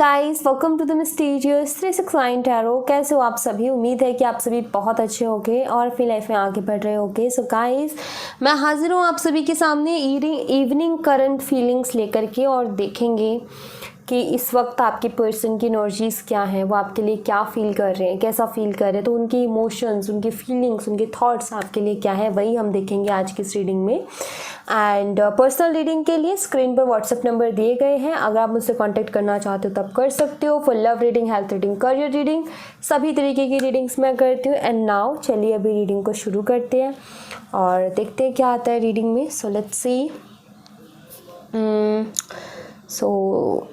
Guys, welcome to the mysterious 369 tarot. कैसे हो आप सभी? उम्मीद है कि आप सभी बहुत अच्छे होंगे और अपनी लाइफ में आगे बढ़ रहे होंगे। सो गाइस, मैं हाजिर हूँ आप सभी के सामने इवनिंग करंट फीलिंग्स लेकर के, और देखेंगे कि इस वक्त आपके पर्सन की एनर्जीज़ क्या हैं, वो आपके लिए क्या फ़ील कर रहे हैं, कैसा फ़ील कर रहे हैं। तो उनकी इमोशंस, उनकी फीलिंग्स, उनके थॉट्स आपके लिए क्या है, वही हम देखेंगे आज की इस रीडिंग में। एंड पर्सनल रीडिंग के लिए स्क्रीन पर व्हाट्सएप नंबर दिए गए हैं। अगर आप मुझसे कांटेक्ट करना चाहते हो तब कर सकते हो। For love reading, health reading, career reading, सभी तरीके की रीडिंग्स मैं करती हूँ। एंड नाउ चलिए अभी रीडिंग को शुरू करते हैं और देखते हैं क्या आता है रीडिंग में। So let's see. सो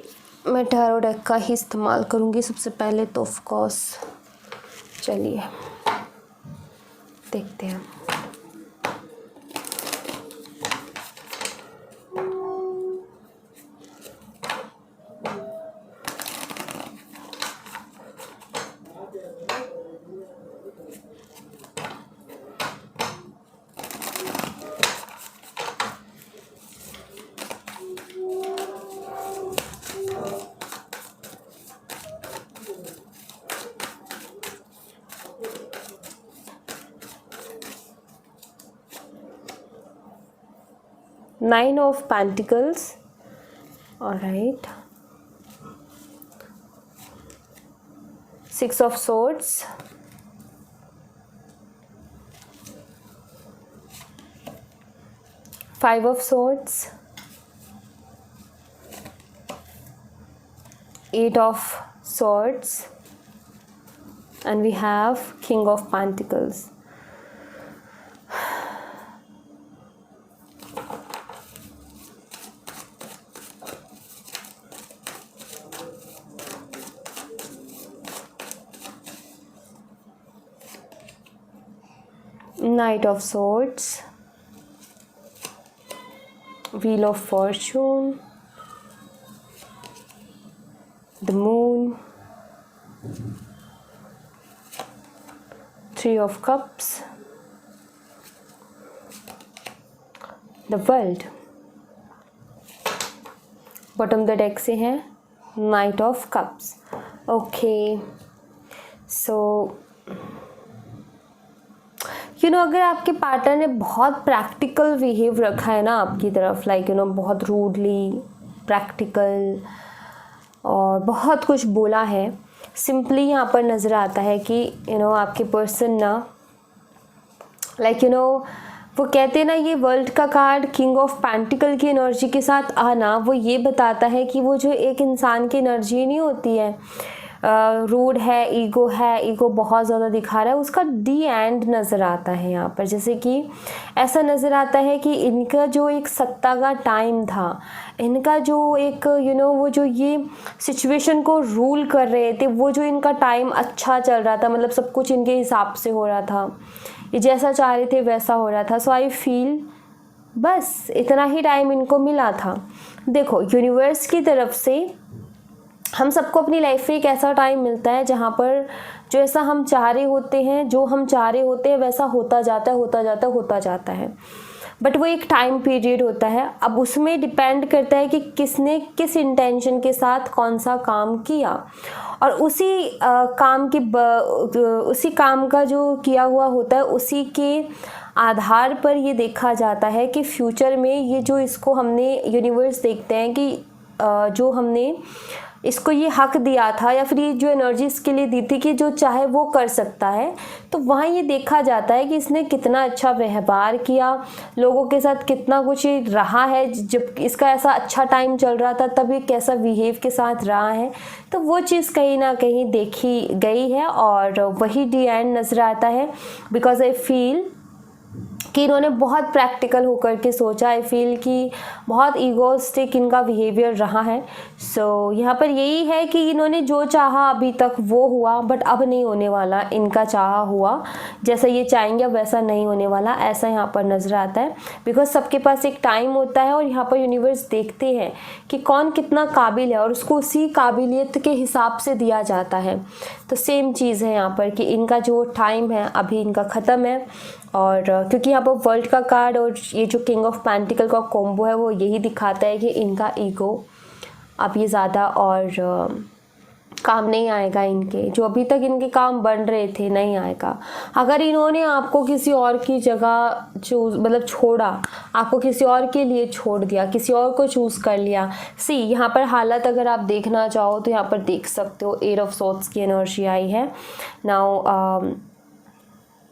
मैं टैरो डेक का ही इस्तेमाल करूँगी सबसे पहले तो ऑफ कोर्स। चलिए देखते हैं। Nine of Pentacles. All right. Six of Swords. Five of Swords. Eight of Swords. And we have King of Pentacles. Knight of Swords, Wheel of Fortune, the Moon, Three of Cups, the World। Bottom the deck से है night of cups. Okay, सो अगर आपके partner ने बहुत practical behave रखा है ना आपकी तरफ, लाइक बहुत रूडली प्रैक्टिकल और बहुत कुछ बोला है, सिंपली यहाँ पर नज़र आता है कि आपके पर्सन ना लाइक वो कहते हैं ना, ये वर्ल्ड का कार्ड किंग ऑफ पेंटिकल की एनर्जी के साथ आना, वो ये बताता है कि वो जो एक इंसान की एनर्जी नहीं होती है, रूड है, ईगो बहुत ज़्यादा दिखा रहा है, उसका दी एंड नज़र आता है यहाँ पर। जैसे कि ऐसा नज़र आता है कि इनका जो एक सत्ता का टाइम था, इनका जो एक वो जो ये सिचुएशन को रूल कर रहे थे, वो जो इनका टाइम अच्छा चल रहा था, मतलब सब कुछ इनके हिसाब से हो रहा था, ये जैसा चाह रहे थे वैसा हो रहा था। सो आई फील बस इतना ही टाइम इनको मिला था। देखो, यूनिवर्स की तरफ से हम सबको अपनी लाइफ में एक ऐसा टाइम मिलता है जहाँ पर जो ऐसा हम चाह रहे होते हैं, जो हम चाह रहे होते हैं वैसा होता जाता है। बट वो एक टाइम पीरियड होता है। अब उसमें डिपेंड करता है कि किसने किस इंटेंशन के साथ कौन सा काम किया, और उसी काम का जो किया हुआ होता है, उसी के आधार पर ये देखा जाता है कि फ्यूचर में ये जो इसको हमने यूनिवर्स देखते हैं कि जो हमने इसको ये हक दिया था, या फिर ये जो एनर्जी इसके लिए दी थी कि जो चाहे वो कर सकता है, तो वहाँ ये देखा जाता है कि इसने कितना अच्छा व्यवहार किया, लोगों के साथ कितना कुछ रहा है। जब इसका ऐसा अच्छा टाइम चल रहा था तब ये कैसा बिहेव के साथ रहा है, तो वो चीज़ कहीं ना कहीं देखी गई है और वही डी एंड नज़र आता है। बिकॉज आई फील कि इन्होंने बहुत प्रैक्टिकल होकर के सोचा। आई फील कि बहुत ईगोस्टिक इनका बिहेवियर रहा है। सो यहाँ पर यही है कि इन्होंने जो चाहा अभी तक वो हुआ, बट अब नहीं होने वाला इनका चाहा हुआ, जैसा ये चाहेंगे वैसा नहीं होने वाला, ऐसा यहाँ पर नज़र आता है। बिकॉज सबके पास एक टाइम होता है और यहाँ पर यूनिवर्स देखते हैं कि कौन कितना काबिल है और उसको उसी काबिलियत के हिसाब से दिया जाता है। तो सेम चीज़ है यहाँ पर कि इनका जो टाइम है अभी इनका ख़त्म है, और क्योंकि यहाँ पर वर्ल्ड का कार्ड और ये जो किंग ऑफ पेंटिकल का कॉम्बो है वो यही दिखाता है कि इनका ईगो अब ये ज़्यादा और काम नहीं आएगा इनके, जो अभी तक इनके काम बन रहे थे नहीं आएगा। अगर इन्होंने आपको किसी और की जगह चूज मतलब छोड़ा, आपको किसी और के लिए छोड़ दिया, किसी और को चूज़ कर लिया। सी यहाँ पर हालत अगर आप देखना चाहो तो यहाँ पर देख सकते हो 8 ऑफ सॉर्ड्स की एनर्जी आई है। नाउ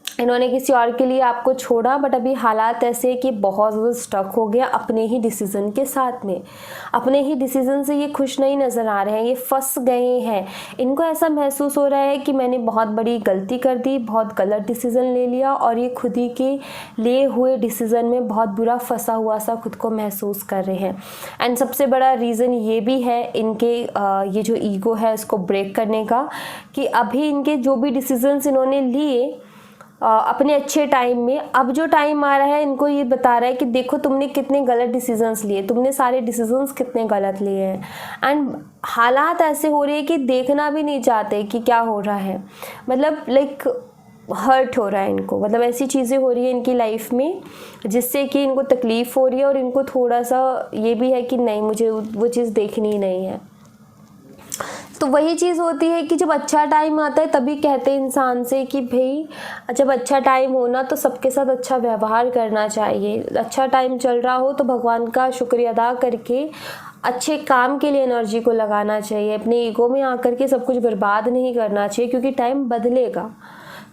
इन्होंने किसी और के लिए आपको छोड़ा, बट अभी हालात ऐसे कि बहुत ज़्यादा स्टक हो गया अपने ही डिसीज़न के साथ में। अपने ही डिसीज़न से ये खुश नहीं नज़र आ रहे हैं, ये फंस गए हैं। इनको ऐसा महसूस हो रहा है कि मैंने बहुत बड़ी गलती कर दी, बहुत गलत डिसीज़न ले लिया, और ये खुद ही के लिए हुए डिसीज़न में बहुत बुरा फंसा हुआ सा खुद को महसूस कर रहे हैं। एंड सबसे बड़ा रीज़न ये भी है इनके ये जो ईगो है उसको ब्रेक करने का, कि अभी इनके जो भी डिसीजंस इन्होंने लिए अपने अच्छे टाइम में, अब जो टाइम आ रहा है इनको ये बता रहा है कि देखो तुमने कितने गलत डिसीजंस लिए, तुमने सारे डिसीजंस कितने गलत लिए हैं। एंड हालात ऐसे हो रहे हैं कि देखना भी नहीं चाहते कि क्या हो रहा है, मतलब लाइक हर्ट हो रहा है इनको, मतलब ऐसी चीज़ें हो रही है इनकी लाइफ में जिससे कि इनको तकलीफ़ हो रही है, और इनको थोड़ा सा ये भी है कि नहीं मुझे वो चीज़ देखनी ही नहीं है। तो वही चीज़ होती है कि जब अच्छा टाइम आता है तभी कहते हैं इंसान से कि भाई जब अच्छा टाइम हो ना तो सबके साथ अच्छा व्यवहार करना चाहिए। अच्छा टाइम चल रहा हो तो भगवान का शुक्रिया अदा करके अच्छे काम के लिए एनर्जी को लगाना चाहिए। अपने ईगो में आकर के सब कुछ बर्बाद नहीं करना चाहिए, क्योंकि टाइम बदलेगा।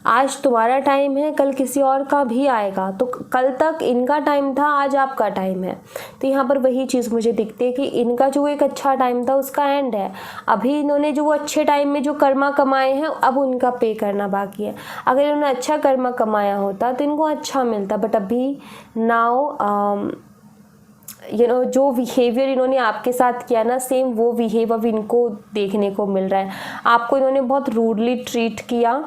आज तुम्हारा टाइम है, कल किसी और का भी आएगा। तो कल तक इनका टाइम था, आज आपका टाइम है। तो यहाँ पर वही चीज़ मुझे दिखती है कि इनका जो एक अच्छा टाइम था उसका एंड है। अभी इन्होंने जो वो अच्छे टाइम में जो कर्मा कमाए हैं अब उनका पे करना बाकी है। अगर इन्होंने अच्छा कर्मा कमाया होता तो इनको अच्छा मिलता, बट अभी नाउ जो बिहेवियर इन्होंने आपके साथ किया ना, सेम वो बिहेव अब इनको देखने को मिल रहा है। आपको इन्होंने बहुत रूडली ट्रीट किया,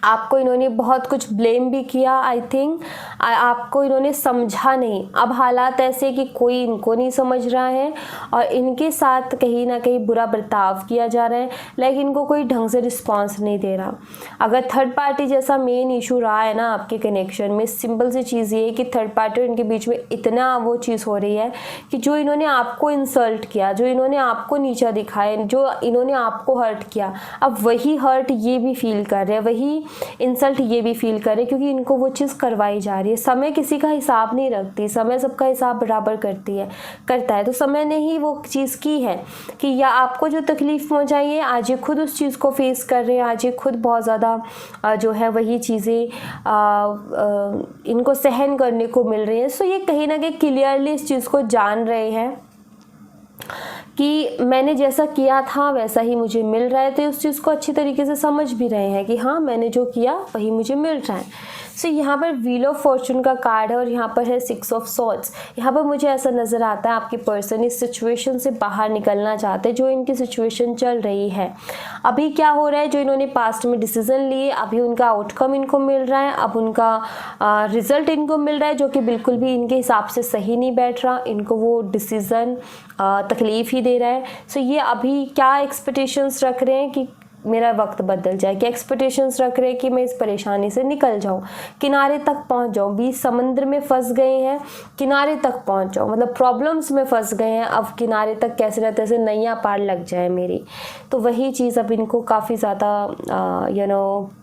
आपको इन्होंने बहुत कुछ ब्लेम भी किया। आई थिंक आपको इन्होंने समझा नहीं। अब हालात ऐसे कि कोई इनको नहीं समझ रहा है और इनके साथ कहीं ना कहीं बुरा बर्ताव किया जा रहा है, लाइक इनको कोई ढंग से रिस्पांस नहीं दे रहा। अगर थर्ड पार्टी जैसा मेन इशू रहा है ना आपके कनेक्शन में, सिंपल सी चीज़ ये है कि थर्ड पार्टी और इनके बीच में इतना वो चीज़ हो रही है कि जो इन्होंने आपको इंसल्ट किया, जो इन्होंने आपको नीचा दिखाया, जो इन्होंने आपको हर्ट किया, अब वही हर्ट ये भी फील कर रहे हैं, वही इंसल्ट ये भी फील करे, क्योंकि इनको वो चीज़ करवाई जा रही है। समय किसी का हिसाब नहीं रखती, समय सबका हिसाब बराबर करता है। तो समय ने ही वो चीज़ की है कि या आपको जो तकलीफ़ पहुंचाई है आज ये खुद उस चीज़ को फेस कर रहे हैं, आज ये खुद बहुत ज़्यादा जो है वही चीज़ें इनको सहन करने को मिल रही है। सो ये कहीं ना कहीं क्लियरली इस चीज़ को जान रहे हैं कि मैंने जैसा किया था वैसा ही मुझे मिल रहा है। तो उस चीज़ को अच्छी तरीके से समझ भी रहे हैं कि हाँ मैंने जो किया वही मुझे मिल रहा है। सो यहाँ पर व्हील ऑफ फॉर्चून का कार्ड है और यहाँ पर है 6 ऑफ सॉर्ड्स। यहाँ पर मुझे ऐसा नज़र आता है आपके पर्सन इस सिचुएशन से बाहर निकलना चाहते हैं, जो इनकी सिचुएशन चल रही है। अभी क्या हो रहा है, जो इन्होंने पास्ट में डिसीजन लिए अभी उनका आउटकम इनको मिल रहा है, अब उनका रिजल्ट इनको मिल रहा है, जो कि बिल्कुल भी इनके हिसाब से सही नहीं बैठ रहा। इनको वो डिसीज़न तकलीफ़ ही दे रहा है। सो ये अभी क्या एक्सपेक्टेशंस रख रहे हैं कि मेरा वक्त बदल जाए, क्या एक्सपेक्टेशंस रख रहे हैं कि मैं इस परेशानी से निकल जाऊं, किनारे तक पहुंच जाऊं। बीच समुद्र में फंस गए हैं, किनारे तक पहुंच जाऊं, मतलब प्रॉब्लम्स में फंस गए हैं, अब किनारे तक कैसे ना तैसे नैया पार लग जाए मेरी। तो वही चीज़ अब इनको काफ़ी ज़्यादा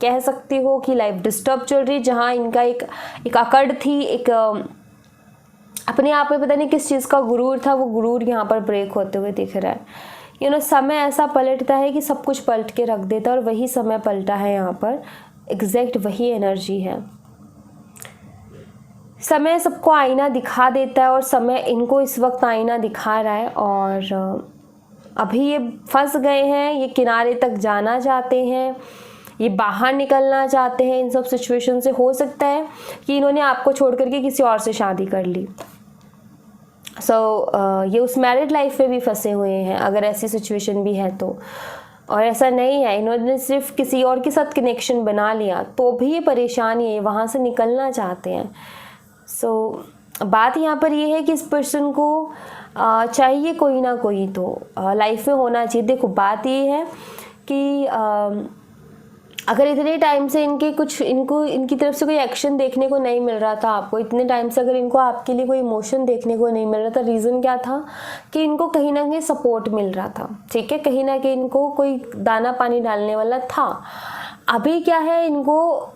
कह सकती हो कि लाइफ डिस्टर्ब चल रही है। जहाँ इनका एक अकड़ थी, एक अपने आप में पता नहीं किस चीज़ का गुरूर था, वो गुरूर यहाँ पर ब्रेक होते हुए दिख रहा है। समय ऐसा पलटता है कि सब कुछ पलट के रख देता है, और वही समय पलटा है यहाँ पर। एग्जैक्ट वही एनर्जी है। समय सबको आईना दिखा देता है और समय इनको इस वक्त आईना दिखा रहा है। और अभी ये फंस गए हैं, ये किनारे तक जाना चाहते हैं, ये बाहर निकलना चाहते हैं इन सब सिचुएशन से। हो सकता है कि इन्होंने आपको छोड़ करके किसी और से शादी कर ली। ये उस मैरिड लाइफ में भी फंसे हुए हैं अगर ऐसी सिचुएशन भी है तो। और ऐसा नहीं है, इन्होंने सिर्फ किसी और के साथ कनेक्शन बना लिया तो भी ये परेशानी है, वहाँ से निकलना चाहते हैं। बात यहाँ पर ये है कि इस पर्सन को चाहिए कोई ना कोई तो लाइफ में होना चाहिए। देखो बात ये है कि अगर इतने टाइम से इनकी तरफ से कोई एक्शन देखने को नहीं मिल रहा था आपको, इतने टाइम से अगर इनको आपके लिए कोई इमोशन देखने को नहीं मिल रहा था, रीज़न क्या था कि इनको कहीं ना कहीं सपोर्ट मिल रहा था, ठीक है, कहीं ना कहीं इनको कोई दाना पानी डालने वाला था। अभी क्या है, इनको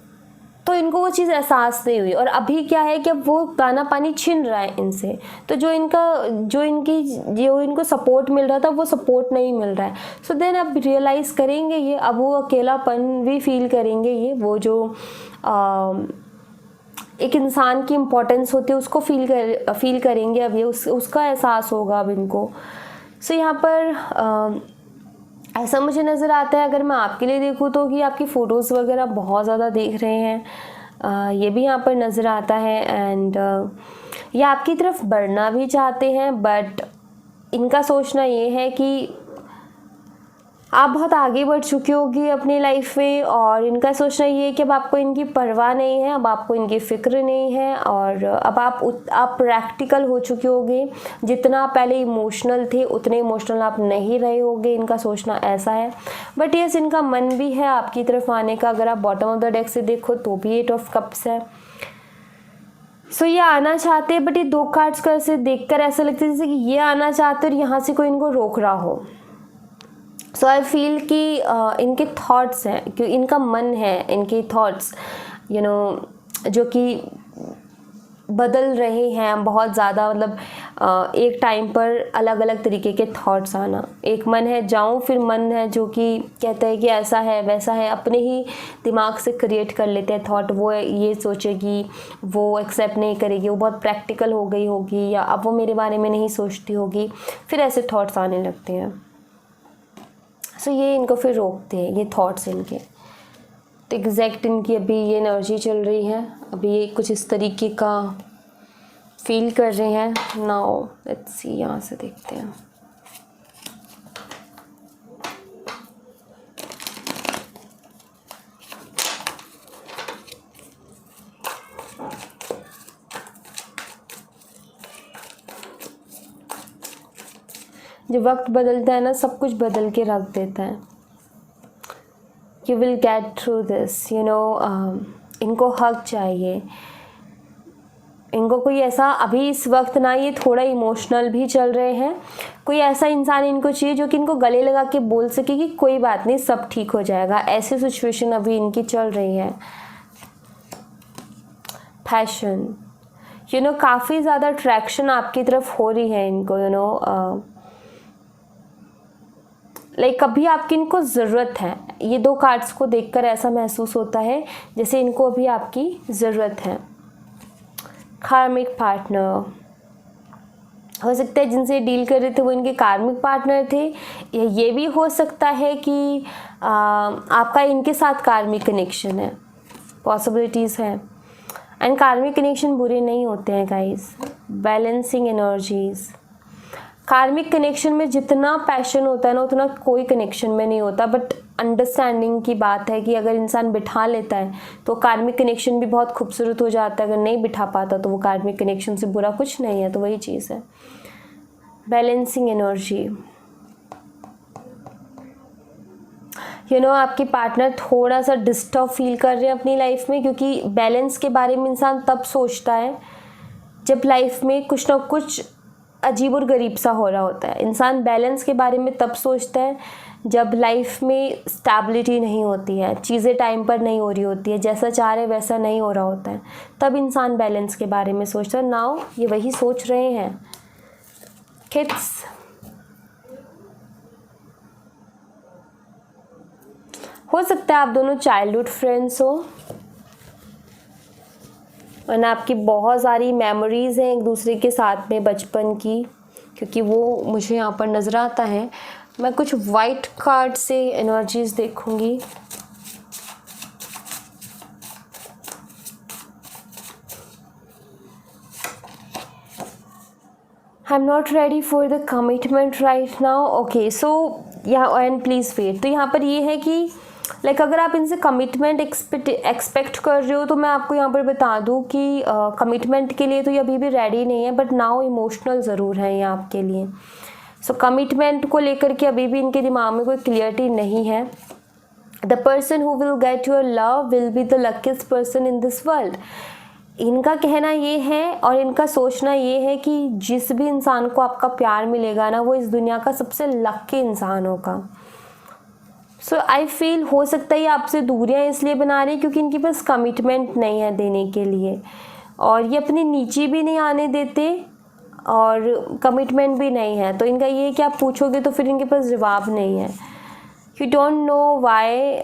वो चीज़ एहसास नहीं हुई, और अभी क्या है कि वो दाना पानी छिन रहा है इनसे, तो जो इनको सपोर्ट मिल रहा था वो सपोर्ट नहीं मिल रहा है। सो देन अब रियलाइज़ करेंगे ये, अब वो अकेलापन भी फील करेंगे, ये वो जो एक इंसान की इम्पोर्टेंस होती है उसको फील करेंगे अब ये, उसका एहसास होगा अब इनको। सो यहाँ पर ऐसा मुझे नज़र आता है, अगर मैं आपके लिए देखूँ तो, कि आपकी फ़ोटोज़ वगैरह बहुत ज़्यादा देख रहे हैं, ये भी यहाँ पर नज़र आता है। एंड ये आपकी तरफ बढ़ना भी चाहते हैं, बट इनका सोचना ये है कि आप बहुत आगे बढ़ चुकी होगी अपनी लाइफ में, और इनका सोचना ये है कि अब आपको इनकी परवाह नहीं है, अब आपको इनकी फ़िक्र नहीं है, और अब आप प्रैक्टिकल हो चुके होगे। जितना आप पहले इमोशनल थे उतने इमोशनल आप नहीं रहे होगे, इनका सोचना ऐसा है। बट यस, इनका मन भी है आपकी तरफ आने का। अगर आप बॉटम ऑफ द डेक से देखो तो भी 8 ऑफ कप्स है। सो ये आना चाहते हैं, बट ये 2 कार्ड्स को ऐसे देखकर ऐसा लगता है जैसे कि ये आना चाहते और यहाँ से कोई इनको रोक रहा हो। सो आई फील कि इनके थॉट्स हैं, क्योंकि इनका मन है, इनके थॉट्स जो कि बदल रहे हैं बहुत ज़्यादा, मतलब एक टाइम पर अलग अलग तरीके के थॉट्स आना। एक मन है जाऊं, फिर मन है जो कि कहता है कि ऐसा है वैसा है, अपने ही दिमाग से क्रिएट कर लेते हैं थॉट। वो ये सोचेगी, वो एक्सेप्ट नहीं करेगी, वो बहुत प्रैक्टिकल हो गई होगी, या अब वो मेरे बारे में नहीं सोचती होगी, फिर ऐसे थॉट्स आने लगते हैं। सो ये इनको फिर रोकते हैं, ये थॉट्स इनके। तो एग्जैक्ट इनकी अभी ये एनर्जी चल रही है, अभी ये कुछ इस तरीके का फील कर रहे हैं। नाउ लेट्स सी, यहाँ से देखते हैं। जब वक्त बदलता है ना, सब कुछ बदल के रख देता है। You will get through this, इनको हक चाहिए, इनको कोई ऐसा, अभी इस वक्त ना ये थोड़ा इमोशनल भी चल रहे हैं, कोई ऐसा इंसान इनको चाहिए जो कि इनको गले लगा के बोल सके कि कोई बात नहीं, सब ठीक हो जाएगा। ऐसी सिचुएशन अभी इनकी चल रही है। पैशन, काफ़ी ज़्यादा अट्रैक्शन आपकी तरफ हो रही है इनको, लाइक अभी आपकी इनको ज़रूरत है। ये 2 कार्ड्स को देखकर ऐसा महसूस होता है जैसे इनको अभी आपकी ज़रूरत है। कार्मिक पार्टनर, हो सकता है जिनसे डील कर रहे थे वो इनके कार्मिक पार्टनर थे, या ये भी हो सकता है कि आपका इनके साथ कार्मिक कनेक्शन है, पॉसिबिलिटीज़ है। एंड कार्मिक कनेक्शन बुरे नहीं होते हैं guys. Balancing energies, karmic connection में जितना पैशन होता है ना, उतना कोई कनेक्शन में नहीं होता। बट अंडरस्टैंडिंग की बात है कि अगर इंसान बिठा लेता है तो कार्मिक कनेक्शन भी बहुत खूबसूरत हो जाता है। अगर नहीं बिठा पाता तो वो कार्मिक कनेक्शन से बुरा कुछ नहीं है। तो वही चीज़ है, बैलेंसिंग एनर्जी। आपके पार्टनर थोड़ा सा डिस्टर्ब फील कर रहे हैं अपनी लाइफ में, क्योंकि बैलेंस के बारे में इंसान तब सोचता है जब लाइफ में कुछ ना कुछ अजीब और गरीब सा हो रहा होता है। इंसान बैलेंस के बारे में तब सोचता है जब लाइफ में स्टेबिलिटी नहीं होती है, चीज़ें टाइम पर नहीं हो रही होती है, जैसा चाह रहे वैसा नहीं हो रहा होता है, तब इंसान बैलेंस के बारे में सोचता है। नाउ ये वही सोच रहे हैं। किड्स, हो सकता है आप दोनों चाइल्डहुड फ्रेंड्स हो, और आपकी बहुत सारी मेमोरीज़ हैं एक दूसरे के साथ में बचपन की, क्योंकि वो मुझे यहाँ पर नज़र आता है। मैं कुछ वाइट कार्ड से एनर्जीज़ देखूँगी। I am not ready for the commitment right now. Okay, so यहाँ एंड प्लीज़ वेट। तो यहाँ पर ये है कि लाइक अगर आप इनसे कमिटमेंट एक्सपेक्ट कर रहे हो, तो मैं आपको यहाँ पर बता दूँ कि कमिटमेंट के लिए तो ये अभी भी रेडी नहीं है, बट नाउ इमोशनल ज़रूर है ये आपके लिए। सो कमिटमेंट को लेकर के अभी भी इनके दिमाग में कोई क्लियरिटी नहीं है। The person who will get your love will be the luckiest person in this world. इनका कहना ये है और इनका सोचना ये है कि जिस भी इंसान को आपका प्यार मिलेगा ना, वो इस दुनिया का सबसे लकी इंसान होगा। सो आई फील हो सकता है ये आपसे दूरियां इसलिए बना रही है क्योंकि इनके पास कमिटमेंट नहीं है देने के लिए, और ये अपनी नीची भी नहीं आने देते और कमिटमेंट भी नहीं है। तो इनका ये है कि आप पूछोगे तो फिर इनके पास जवाब नहीं है। You don't know why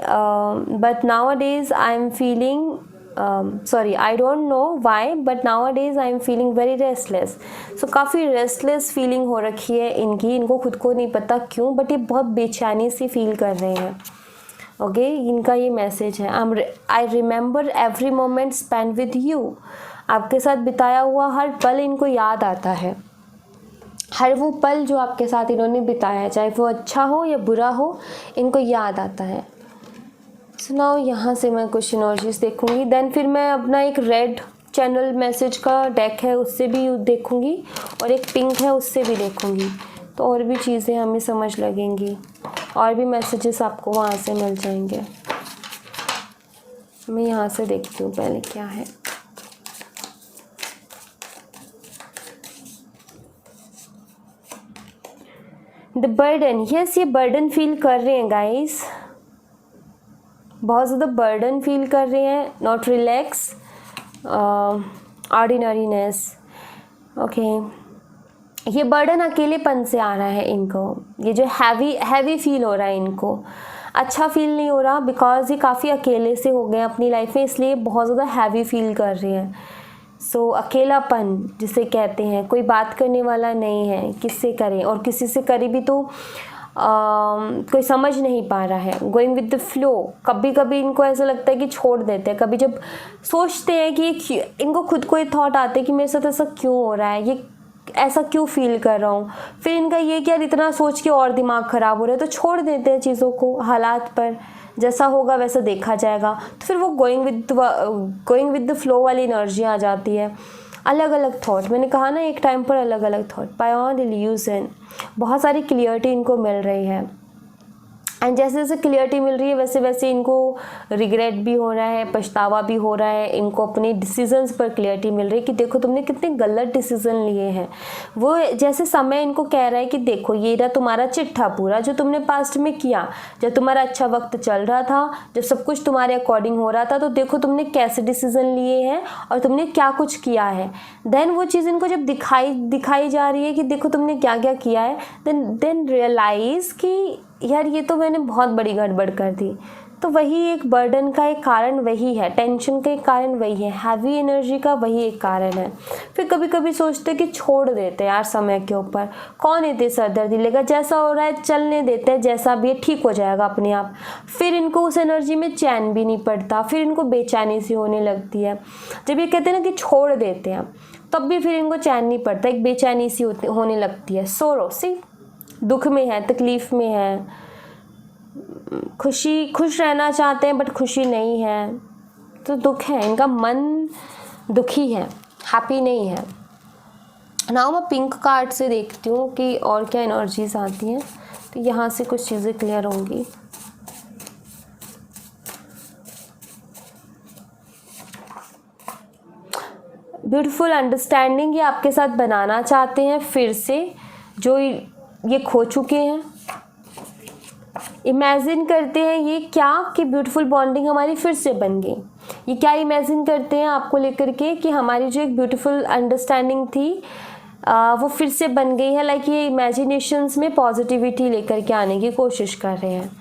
but now days I am feeling I don't know why but nowadays I am feeling very restless। so काफ़ी रेस्टलेस फीलिंग हो रखी है इनकी, इनको खुद को नहीं पता क्यों, बट ये बहुत बेचैनी सी फील कर रहे हैं। ओके, इनका ये मैसेज है, I remember every moment spend with you. आपके साथ बिताया हुआ हर पल इनको याद आता है, हर वो पल जो आपके साथ इन्होंने बिताया है, चाहे वो अच्छा हो या बुरा हो, इनको याद आता है। सो नाउ यहाँ से मैं कुछ एनर्जीज देखूँगी, देन फिर मैं अपना एक रेड चैनल मैसेज का डेक है उससे भी देखूँगी और एक पिंक है उससे भी देखूँगी, तो और भी चीज़ें हमें समझ लगेंगी और भी मैसेजेस आपको वहाँ से मिल जाएंगे। मैं यहाँ से देखती हूँ पहले क्या है। द बर्डन, यस ये बर्डन फील कर रहे हैं गाइस, बहुत ज़्यादा बर्डन फील कर रहे हैं, नॉट रिलैक्स, ऑर्डिनरीनेस। ओके, ये बर्डन अकेलेपन से आ रहा है इनको, ये जो हैवी फील हो रहा है इनको, अच्छा फील नहीं हो रहा बिकॉज ये काफ़ी अकेले से हो गए अपनी लाइफ में, इसलिए बहुत ज़्यादा हैवी फील कर रहे हैं। सो अकेलापन जिसे कहते हैं, कोई बात करने वाला नहीं है, किससे करें, और किसी से करें भी तो कोई समझ नहीं पा रहा है। गोइंग विद द फ्लो, कभी कभी इनको ऐसा लगता है कि छोड़ देते हैं, कभी जब सोचते हैं कि इनको खुद को ये थॉट आते हैं कि मेरे साथ ऐसा क्यों हो रहा है, ये ऐसा क्यों फील कर रहा हूँ, फिर इनका ये कि यार इतना सोच के और दिमाग ख़राब हो रहा है, तो छोड़ देते हैं चीज़ों को, हालात पर जैसा होगा वैसा देखा जाएगा। तो फिर वो गोइंग विद द फ्लो वाली एनर्जी आ जाती है। अलग अलग थॉट, मैंने कहा ना एक टाइम पर अलग अलग थॉट, बायॉन्ड इल्यूजन, बहुत सारी क्लियरिटी इनको मिल रही है। एंड जैसे जैसे क्लियरिटी मिल रही है वैसे वैसे इनको रिग्रेट भी हो रहा है, पछतावा भी हो रहा है, इनको अपने डिसीजंस पर क्लियरिटी मिल रही है कि देखो तुमने कितने गलत डिसीजन लिए हैं। वो जैसे समय इनको कह रहा है कि देखो ये रहा तुम्हारा चिट्ठा पूरा जो तुमने पास्ट में किया, जब तुम्हारा अच्छा वक्त चल रहा था, जब सब कुछ तुम्हारे अकॉर्डिंग हो रहा था, तो देखो तुमने कैसे डिसीजन लिए हैं और तुमने क्या कुछ किया है। देन वो चीज़ इनको जब दिखाई जा रही है कि देखो तुमने क्या क्या किया है, देन रियलाइज़ कि यार ये तो मैंने बहुत बड़ी गड़बड़ कर दी। तो वही एक बर्डन का एक कारण वही है, टेंशन का एक कारण वही है, हैवी एनर्जी का वही एक कारण है। फिर कभी कभी सोचते कि छोड़ देते यार समय के ऊपर, कौन इतनी सरदर्दी लेगा, जैसा हो रहा है चलने देते हैं, जैसा भी है ठीक हो जाएगा अपने आप। फिर इनको उस एनर्जी में चैन भी नहीं पड़ता, फिर इनको बेचैनी सी होने लगती है। जब ये कहते हैं ना कि छोड़ देते हैं, तब भी फिर इनको चैन नहीं पड़ता, एक बेचैनी सी होने लगती है। सोरो सी, दुख में है, तकलीफ़ में है, खुश रहना चाहते हैं बट खुशी नहीं है, तो दुख है, इनका मन दुखी है, हैप्पी नहीं है। नाउ मैं पिंक कार्ड से देखती हूँ कि और क्या एनर्जीज आती हैं, तो यहाँ से कुछ चीज़ें क्लियर होंगी। ब्यूटीफुल अंडरस्टैंडिंग ये आपके साथ बनाना चाहते हैं फिर से, जो ये खो चुके हैं। इमेजिन करते हैं ये क्या कि ब्यूटीफुल बॉन्डिंग हमारी फिर से बन गई। ये क्या इमेजिन करते हैं आपको लेकर के कि हमारी जो एक ब्यूटीफुल अंडरस्टैंडिंग थी वो फिर से बन गई है। लाइक ये इमेजिनेशंस में पॉजिटिविटी लेकर के आने की कोशिश कर रहे हैं।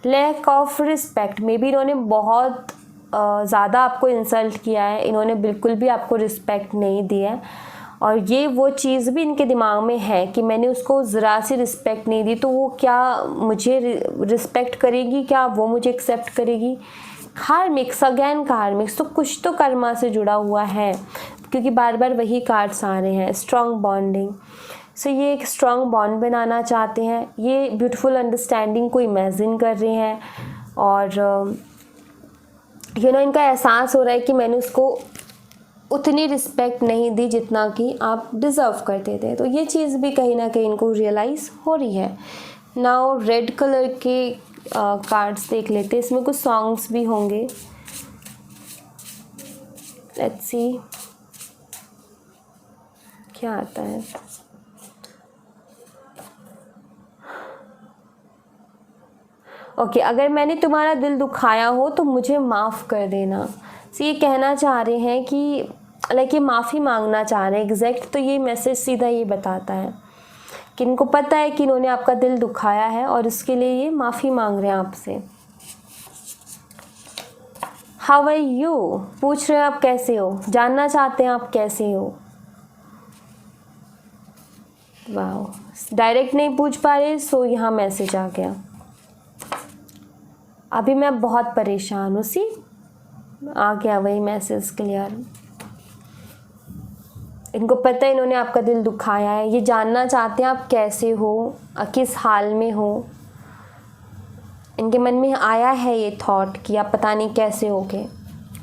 लैक ऑफ रिस्पेक्ट, मे बी इन्होंने बहुत ज़्यादा आपको इंसल्ट किया है, इन्होंने बिल्कुल भी आपको रिस्पेक्ट नहीं दिया है, और ये वो चीज़ भी इनके दिमाग में है कि मैंने उसको ज़रा सी रिस्पेक्ट नहीं दी तो वो क्या मुझे रिस्पेक्ट करेगी, क्या वो मुझे एक्सेप्ट करेगी। कार्मिक्स, अगेन कार्मिक्स, तो कुछ तो कर्मा से जुड़ा हुआ है क्योंकि बार बार वही कार्ड्स आ रहे हैं। स्ट्रॉन्ग बॉन्डिंग, सो ये एक स्ट्रॉन्ग बॉन्ड बनाना चाहते हैं, ये ब्यूटीफुल अंडरस्टैंडिंग को इमेजिन कर रहे हैं, और इनका एहसास हो रहा है कि मैंने उसको उतनी रिस्पेक्ट नहीं दी जितना कि आप डिज़र्व करते थे। तो ये चीज़ भी कहीं ना कहीं इनको रियलाइज़ हो रही है। नाउ रेड कलर के कार्ड्स देख लेते हैं, इसमें कुछ सॉन्ग्स भी होंगे। लेट्स सी क्या आता है। ओके, अगर मैंने तुम्हारा दिल दुखाया हो तो मुझे माफ़ कर देना। सो ये कहना चाह रहे हैं कि लाइक ये माफ़ी मांगना चाह रहे हैं एग्जैक्ट। तो ये मैसेज सीधा ये बताता है कि इनको पता है कि इन्होंने आपका दिल दुखाया है और इसके लिए ये माफ़ी मांग रहे हैं आपसे। हाउ आर यू, पूछ रहे हो आप कैसे हो, जानना चाहते हैं आप कैसे हो। वाह, डायरेक्ट नहीं पूछ पा रहे, सो यहाँ मैसेज आ गया। अभी मैं बहुत परेशान हूँ, सी आ गया वही मैसेज क्लियर। इनको पता है इन्होंने आपका दिल दुखाया है, ये जानना चाहते हैं आप कैसे हो, किस हाल में हो। इनके मन में आया है ये थॉट कि आप पता नहीं कैसे होगे,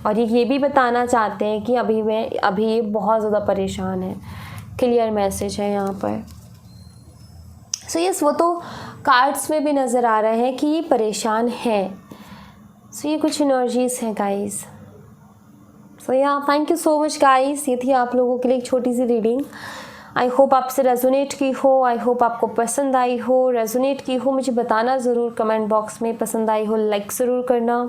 और ये भी बताना चाहते हैं कि अभी ये बहुत ज़्यादा परेशान है। क्लियर मैसेज है यहाँ पर। सो यस, वो तो कार्ड्स में भी नज़र आ रहा है कि ये परेशान है। सो ये कुछ एनर्जीज हैं गाइस। सो या thank you so much guys, ये थी आप लोगों के लिए एक छोटी सी रीडिंग। आई होप आपसे रेजोनेट की हो, आई होप आपको पसंद आई हो। रेजोनेट की हो मुझे बताना ज़रूर कमेंट बॉक्स में, पसंद आई हो लाइक ज़रूर करना,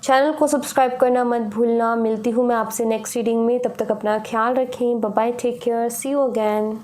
चैनल को सब्सक्राइब करना मत भूलना। मिलती हूँ मैं आपसे नेक्स्ट रीडिंग में, तब तक अपना ख्याल रखें। Bye bye, take care, see you again.